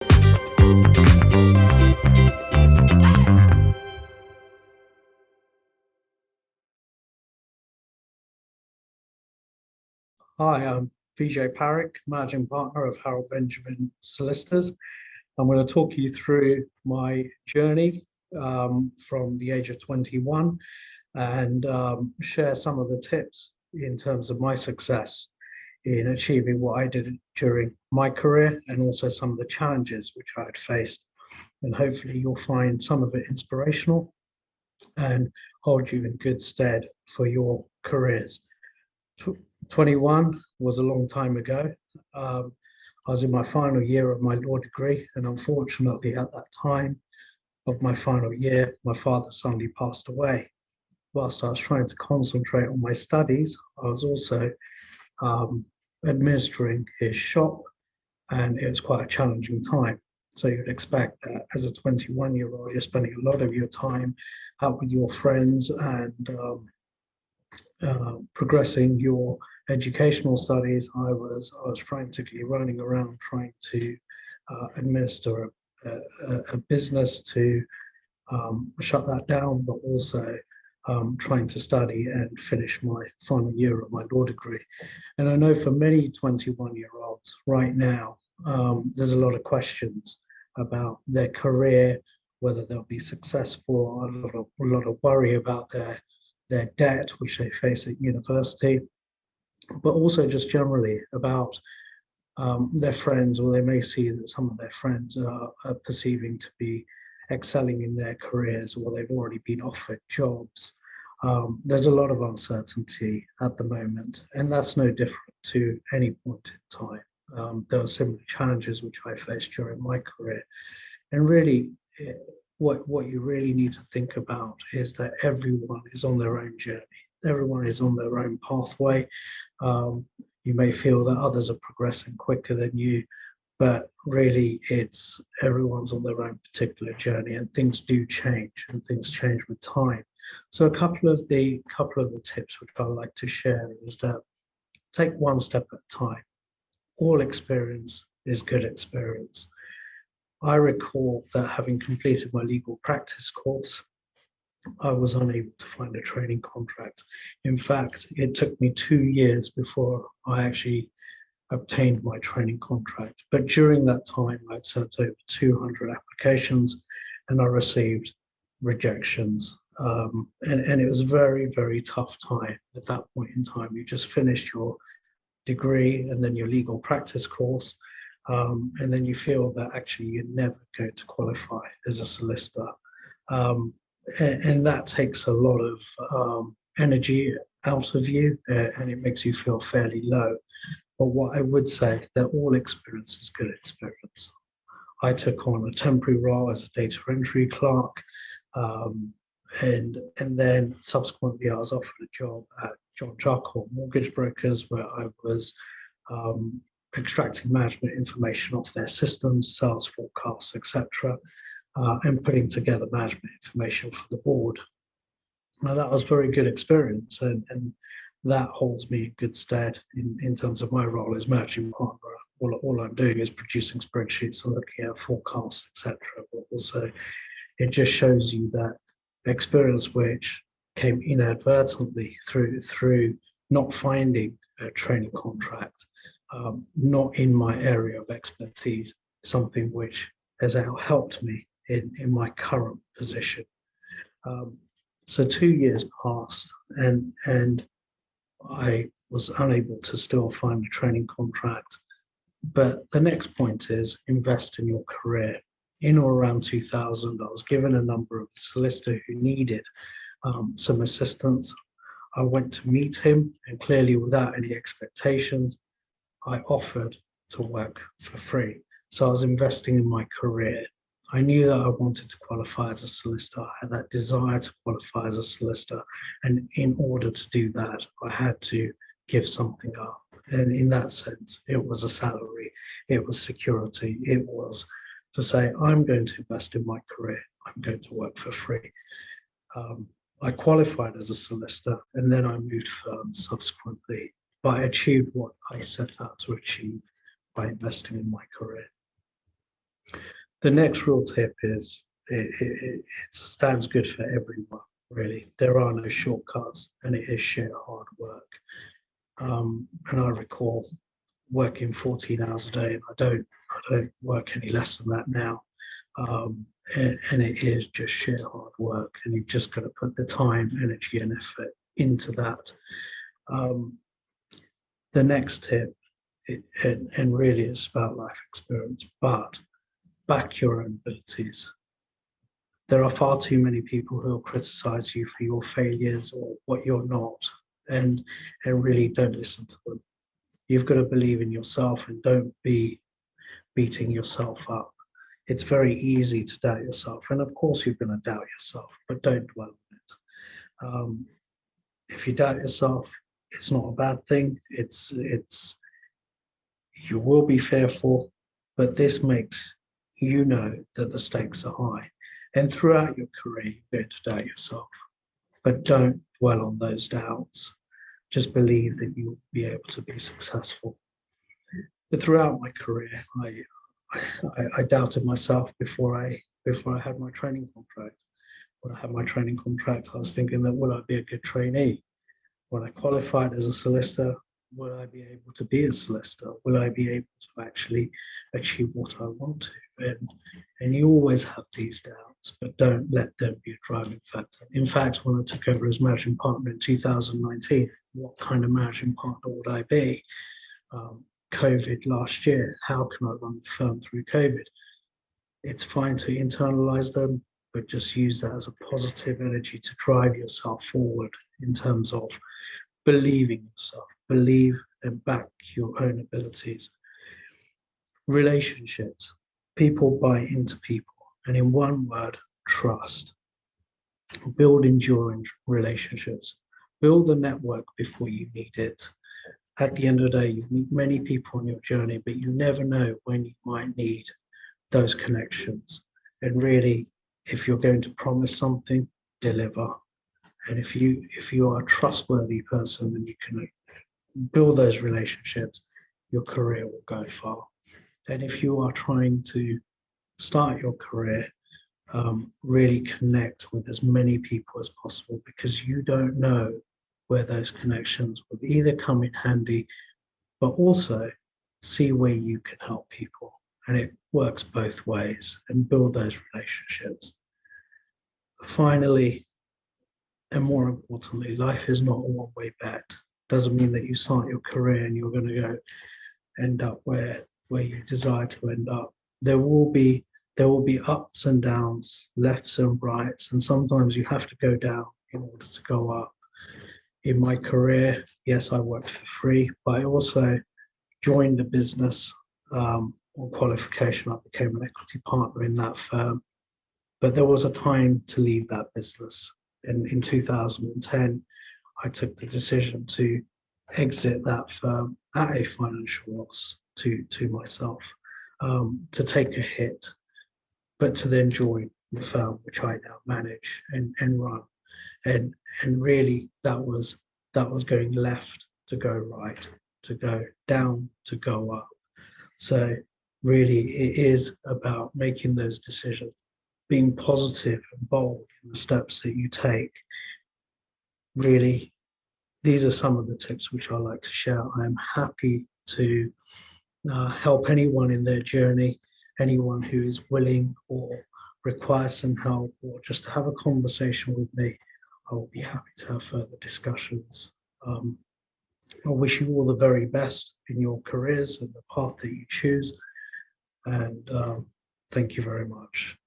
Hi, I'm Vijay Parikh, Managing Partner of Harold Benjamin Solicitors. I'm going to talk you through my journey from the age of 21 and share some of the tips in terms of my success in achieving what I did during my career and also some of the challenges which I had faced. And hopefully you'll find some of it inspirational and hold you in good stead for your careers. 21 was a long time ago. I was in my final year of my law degree, and unfortunately, at that time of my final year, my father suddenly passed away. Whilst I was trying to concentrate on my studies, I was also administering his shop, and it was quite a challenging time. So you'd expect that as a 21-year-old, you're spending a lot of your time out with your friends and progressing your educational studies. I was frantically running around trying to administer a business to shut that down, but also trying to study and finish my final year of my law degree. And I know for many 21-year-olds right now, there's a lot of questions about their career, whether they'll be successful, a lot of worry about their debt, which they face at university, but also just generally about their friends, or they may see that some of their friends are perceiving to be excelling in their careers, or they've already been offered jobs. There's a lot of uncertainty at the moment, and that's no different to any point in time. There were similar challenges which I faced during my career, and really, what you really need to think about is that everyone is on their own journey. Everyone is on their own pathway. You may feel that others are progressing quicker than you, but really it's everyone's on their own particular journey, and things do change, and things change with time. So a couple of the tips which I'd like to share is that take one step at a time. All experience is good experience. I recall that having completed my legal practice course, I was unable to find a training contract. In fact, it took me 2 years before I actually obtained my training contract. But during that time, I'd sent over 200 applications and I received rejections. And it was a very, very tough time at that point in time. You just finished your degree and then your legal practice course. And then you feel that actually you're never going to qualify as a solicitor. And that takes a lot of energy out of you, and it makes you feel fairly low. But what I would say that all experience is good experience. I took on a temporary role as a data entry clerk, and then subsequently I was offered a job at John Charcoal Mortgage Brokers, where I was extracting management information off their systems, sales forecasts, etc., and putting together management information for the board. Now that was very good experience, and that holds me in good stead in terms of my role as managing partner. All I'm doing is producing spreadsheets and looking at forecasts, etc. But also, it just shows you that experience which came inadvertently through not finding a training contract, not in my area of expertise, something which has helped me in my current position. So 2 years passed, and I was unable to still find a training contract. But the next point is invest in your career. In or around 2000, I was given a number of solicitors who needed some assistance. I went to meet him, and clearly without any expectations, I offered to work for free. So I was investing in my career. I knew that I wanted to qualify as a solicitor. I had that desire to qualify as a solicitor. And in order to do that, I had to give something up. And in that sense, it was a salary, it was security, it was to say, I'm going to invest in my career, I'm going to work for free. I qualified as a solicitor, and then I moved firms subsequently, but I achieved what I set out to achieve by investing in my career. The next real tip is it stands good for everyone, really. There are no shortcuts, and it is sheer hard work. And I recall working 14 hours a day, and I don't work any less than that now. And it is just sheer hard work, and you've just got to put the time, energy, and effort into that. Um, the next tip, and really it's about life experience, but back your own abilities. There are far too many people who will criticize you for your failures or what you're not, and really don't listen to them. You've got to believe in yourself and don't be beating yourself up. It's very easy to doubt yourself, and of course you're going to doubt yourself, but don't dwell on it. If you doubt yourself, it's not a bad thing. You will be fearful, but this makes you know that the stakes are high. And throughout your career, you're going to doubt yourself, but don't dwell on those doubts. Just believe that you'll be able to be successful. But throughout my career, I doubted myself before I had my training contract. When I had my training contract, I was thinking that will I be a good trainee? When I qualified as a solicitor, will I be able to be a solicitor? Will I be able to actually achieve what I want to? And you always have these doubts, but don't let them be a driving factor. In fact, when I took over as managing partner in 2019, what kind of managing partner would I be? COVID last year, how can I run the firm through COVID? It's fine to internalize them, but just use that as a positive energy to drive yourself forward in terms of believing yourself, believe and back your own abilities. Relationships, people buy into people, and in one word, trust. Build enduring relationships, build a network before you need it. At the end of the day, you meet many people on your journey, but you never know when you might need those connections. And really, if you're going to promise something, deliver. And if you are a trustworthy person and you can build those relationships, your career will go far. And if you are trying to start your career, really connect with as many people as possible, because you don't know where those connections will either come in handy, but also see where you can help people. And it works both ways, and build those relationships. Finally, and more importantly, life is not a one-way bet. Doesn't mean that you start your career and you're going to go end up where you desire to end up. There will be ups and downs, lefts and rights, and sometimes you have to go down in order to go up. In my career, yes, I worked for free, but I also joined a business on qualification. I became an equity partner in that firm, but there was a time to leave that business. And in 2010, I took the decision to exit that firm at a financial loss to myself, to take a hit, but to then join the firm which I now manage and run. And really that was going left to go right, to go down to go up. So really it is about making those decisions, being positive and bold in the steps that you take. Really, these are some of the tips which I like to share. I am happy to help anyone in their journey, anyone who is willing or requires some help, or just to have a conversation with me. I will be happy to have further discussions. I wish you all the very best in your careers and the path that you choose. And thank you very much.